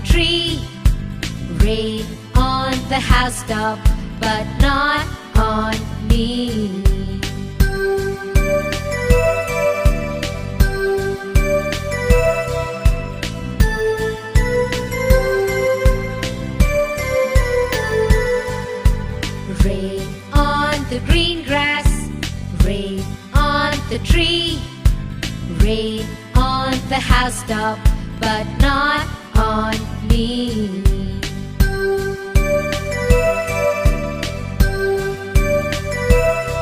tree. Rain on the housetop, but not on me. Rain on the green grass, rain on the tree. Rain on the housetop, but not on me.